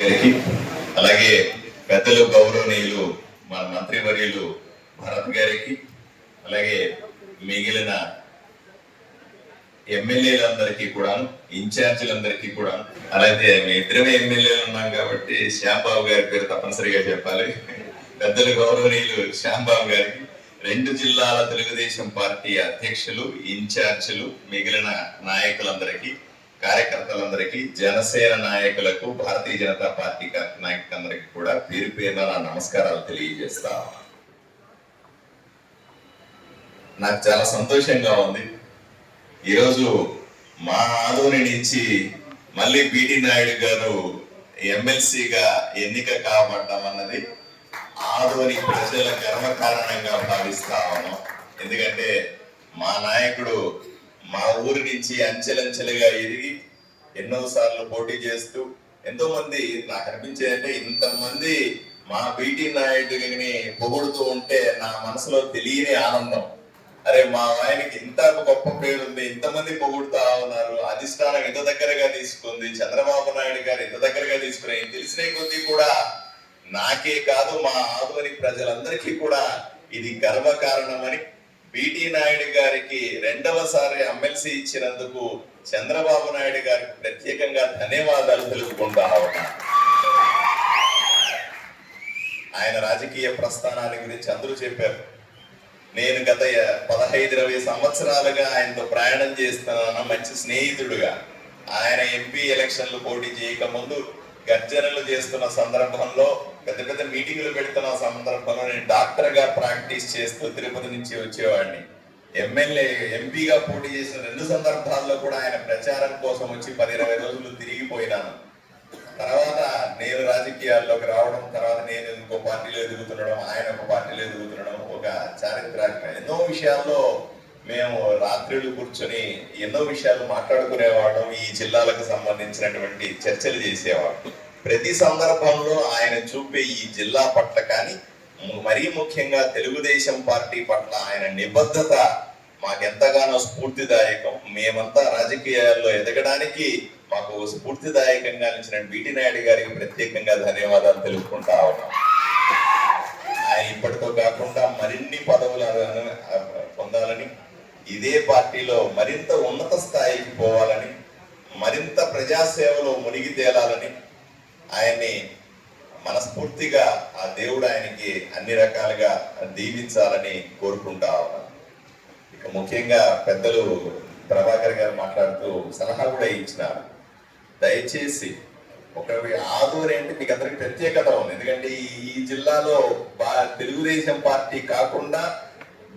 గారికి అలాగే పెద్దలు గౌరవనీయులు మన మంత్రివర్యులు భరత్ గారికి అలాగే మిగిలిన ఎమ్మెల్యేలందరికీ కూడా ఇన్ఛార్జీలందరికీ కూడా అలాగే మీ ఇద్దరమే ఎమ్మెల్యేలు ఉన్నాం కాబట్టి శ్యాంబాబు గారి పేరు తప్పనిసరిగా చెప్పాలి. పెద్దలు గౌరవనీయులు శ్యాంబాబు గారికి, 2 జిల్లాల తెలుగుదేశం పార్టీ అధ్యక్షులు, ఇన్ఛార్జీలు, మిగిలిన నాయకులందరికీ, కార్యకర్తలందరికీ, జనసేన నాయకులకు, భారతీయ జనతా పార్టీ నాయకులందరికీ కూడా పేరు పేరున నా నమస్కారాలు తెలియజేస్తా. నాకు చాలా సంతోషంగా ఉంది. ఈరోజు మా ఆదోని నుంచి మళ్ళీ బిటి నాయుడు గారు ఎమ్మెల్సీగా ఎన్నిక కాబడ్డం అన్నది ఆదోని ప్రజల గర్వకారణంగా భావిస్తా ఉన్నాం. ఎందుకంటే మా నాయకుడు మా ఊరి నుంచి అంచెలంచెలుగా ఎదిగి ఎన్నోసార్లు పోటీ చేస్తూ ఎంతో మంది నాకు అనిపించేదంటే ఇంతమంది మా బిటి నాయుడిని పొగుడుతూ ఉంటే నా మనసులో తెలియని ఆనందం. అరే మా ఆయనకి ఇంత గొప్ప పేరు ఉంది, ఇంతమంది పొగుడుతా ఉన్నారు, అధిష్టానం ఇంత దగ్గరగా తీసుకుంది, చంద్రబాబు నాయుడు గారు ఇంత దగ్గరగా తీసుకుని తెలిసిన కొద్దీ కూడా నాకే కాదు మా ఆదోని ప్రజలందరికీ కూడా ఇది గర్వకారణమని, బిటి నాయుడు గారికి 2వసారి ఎమ్మెల్సీ ఇచ్చినందుకు చంద్రబాబు నాయుడు గారికి ప్రత్యేకంగా ధన్యవాదాలు తెలుపుకుంటా ఉన్నా. ఆయన రాజకీయ ప్రస్థానాన్ని గురించి అందరూ చెప్పారు. నేను గత 15-20 సంవత్సరాలుగా ఆయనతో ప్రయాణం చేస్తున్నాను. మంచి స్నేహితుడుగా ఆయన ఎంపీ ఎలక్షన్లు పోటీ చేయక ముందు గర్జనలు చేస్తున్న సందర్భంలో, పెద్ద పెద్ద మీటింగులు పెడుతున్న సందర్భంలో నేను డాక్టర్ గా ప్రాక్టీస్ చేస్తూ తిరుపతి నుంచి వచ్చేవాడిని. ఎంపీగా పోటీ చేసిన 2 సందర్భాల్లో కూడా ఆయన ప్రచారం కోసం వచ్చి 10-20 రోజులు తిరిగిపోయినాను. తర్వాత నేను రాజకీయాల్లోకి రావడం, తర్వాత నేను ఇంకో పార్టీలో ఎదుగుతుండడం, ఆయన ఒక పార్టీలో ఎదుగుతుండడం, ఒక చారిత్రాత్మక ఎన్నో విషయాల్లో మేము రాత్రులు కూర్చొని ఎన్నో విషయాలు మాట్లాడుకునేవాళ్ళం. ఈ జిల్లాలకు సంబంధించినటువంటి చర్చలు చేసేవాళ్ళం. ప్రతి సందర్భంలో ఆయన చూపే ఈ జిల్లా పట్ల కానీ మరీ ముఖ్యంగా తెలుగుదేశం పార్టీ పట్ల ఆయన నిబద్ధత మాకెంతగానో స్ఫూర్తిదాయకం. మేమంతా రాజకీయాల్లో ఎదగడానికి మాకు స్ఫూర్తిదాయకంగా నిలిచిన బిటి నాయుడు గారికి ప్రత్యేకంగా ధన్యవాదాలు తెలుపుకుంటా ఉన్నాం. ఆయన ఇప్పటితో కాకుండా మరిన్ని పదవులను పొందాలని, ఇదే పార్టీలో మరింత ఉన్నత స్థాయికి పోవాలని, మరింత ప్రజాసేవలో మునిగి తేలాలని ఆయన్ని మనస్ఫూర్తిగా ఆ దేవుడు ఆయనకి అన్ని రకాలుగా దీవించాలని కోరుకుంటా ఉన్నాను. ఇక ముఖ్యంగా పెద్దలు ప్రభాకర్ గారు మాట్లాడుతూ సలహా కూడా ఇచ్చినారు. దయచేసి ఒక ఆదోని అంటే మీకు అందరికి ప్రత్యేకత ఉంది. ఎందుకంటే ఈ జిల్లాలో తెలుగుదేశం పార్టీ కాకుండా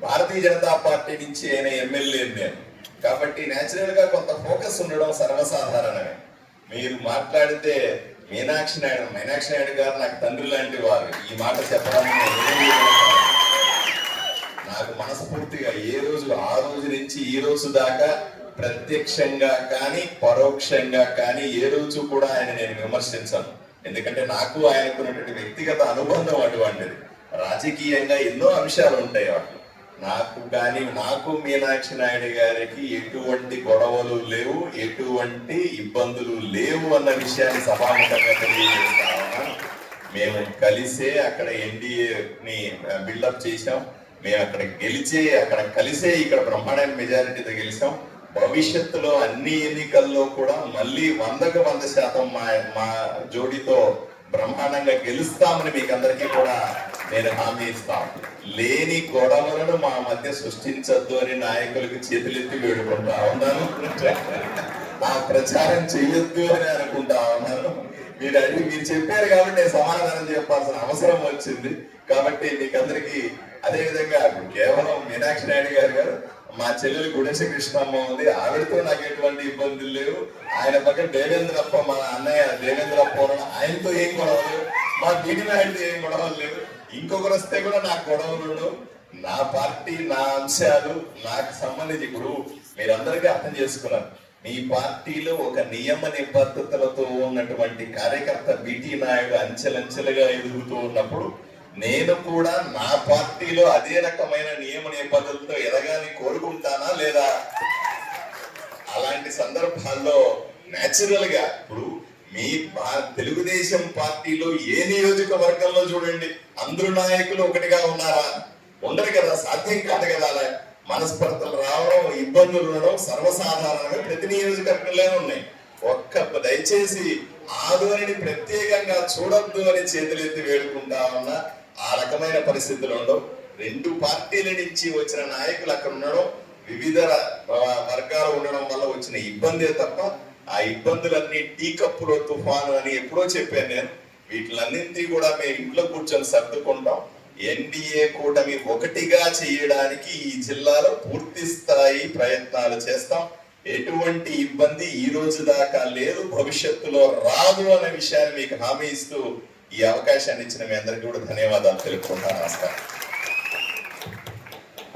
భారతీయ జనతా పార్టీ నుంచి అయిన ఎమ్మెల్యే నేను కాబట్టి నేచురల్ గా కొంత ఫోకస్ ఉండడం సర్వసాధారణమే. మీరు మాట్లాడితే మీనాక్షి నాయుడు గారు నాకు తండ్రి లాంటి వారు. ఈ మాట చెప్పడం నాకు మనస్ఫూర్తిగా ఆ రోజు నుంచి ఈ రోజు దాకా ప్రత్యక్షంగా కానీ పరోక్షంగా కానీ ఏ రోజు కూడా ఆయన నేను విమర్శించాను. ఎందుకంటే నాకు ఆయనకున్నటువంటి వ్యక్తిగత అనుబంధం అటువంటిది. రాజకీయంగా ఎన్నో అంశాలు ఉంటాయి వాటిలో. నాకు మీనాక్షి నాయుడు గారికి ఎటువంటి గొడవలు లేవు, ఎటువంటి ఇబ్బందులు లేవు అన్న విషయాన్ని సభాముఖంగా తెలియజేస్తా ఉన్నాను. మేము కలిసే అక్కడ ఎన్డీఏని బిల్డప్ చేశాం. మేము అక్కడ కలిసే ఇక్కడ బ్రహ్మాండమైన మెజారిటీతో గెలిచాం. భవిష్యత్తులో అన్ని ఎన్నికల్లో కూడా మళ్ళీ 100% మా జోడితో బ్రహ్మాండంగా గెలుస్తామని మీకు అందరికీ కూడా నేను హామీ ఇస్తాను. లేని గొడవలను మా మధ్య సృష్టించద్దు అని నాయకులకు చేతులెత్తి వేడుకుంటా ఉన్నాను. ఆ ప్రచారం చేయొద్దు అని అనుకుంటా ఉన్నాను. మీరు చెప్పారు కాబట్టి నేను సమాధానం చెప్పాల్సిన అవసరం వచ్చింది. కాబట్టి మీకందరికీ అదే విధంగా కేవలం మీనాక్షి నాయుడు గారు మా చెల్లెలు గుణేశ కృష్ణమ్మ ఉంది, ఆవిడతో నాకు ఎటువంటి ఇబ్బందులు లేవు. ఆయన పక్కన దేవేంద్రప్ప, మా అన్నయ్య దేవేంద్రప్ప, ఆయనతో ఏం గొడవలు, మా బిటి నాయుడుతో ఏం గొడవలు లేవు. ఇంకొకరు వస్తే కూడా నాకు గొడవలు ఉండవు. నా పార్టీ, నా అంశాలు నాకు సంబంధించి ఇప్పుడు మీరందరికీ అర్థం చేసుకున్నారు. మీ పార్టీలో ఒక నియమ నిబద్ధతలతో ఉన్నటువంటి కార్యకర్త బిటి నాయుడు అంచెలంచెలుగా ఎదుగుతూ ఉన్నప్పుడు నేను కూడా నా పార్టీలో అదే రకమైన నియమ నిబద్ధతలతో ఎదగాలని కోరుకుంటానా లేదా? అలాంటి సందర్భాల్లో నేచురల్ గా ఇప్పుడు మీ తెలుగుదేశం పార్టీలో ఏ నియోజకవర్గంలో చూడండి అందరు నాయకులు ఒకటిగా ఉన్నారా? ఉండరు కదా, సాధ్యం కాదు కదా. అలా మనస్పర్ధలు రావడం, ఇబ్బందులు ఉండడం సర్వసాధారణమే, ప్రతి నియోజకవర్గంలో ఉన్నాయి. దయచేసి ఆదోనిని ప్రత్యేకంగా చూడొద్దు అని చేతులెత్తి వేడుకుంటా ఉన్నా. ఆ రకమైన పరిస్థితులు ఉండవు. రెండు పార్టీల నుంచి వచ్చిన నాయకులు అక్కడ ఉండడం, వివిధ వర్గాలు ఉండడం వల్ల వచ్చిన ఇబ్బందే తప్ప ఆ ఇబ్బందులన్నీ టీ కప్పులో తుఫాను అని ఎప్పుడో చెప్పాను నేను. వీటిలన్నింటినీ కూడా మేము ఇంట్లో కూర్చొని సర్దుకుంటాం. ఎన్డీఏ కూటమి ఒకటిగా చేయడానికి ఈ జిల్లాలో పూర్తి స్థాయి ప్రయత్నాలు చేస్తాం. ఎటువంటి ఇబ్బంది ఈ రోజు దాకా లేదు, భవిష్యత్తులో రాదు అనే విషయాన్ని మీకు హామీ ఇస్తూ ఈ అవకాశాన్ని ఇచ్చిన మీ అందరికీ కూడా ధన్యవాదాలు తెలుపుకుంటాను. నమస్కారం.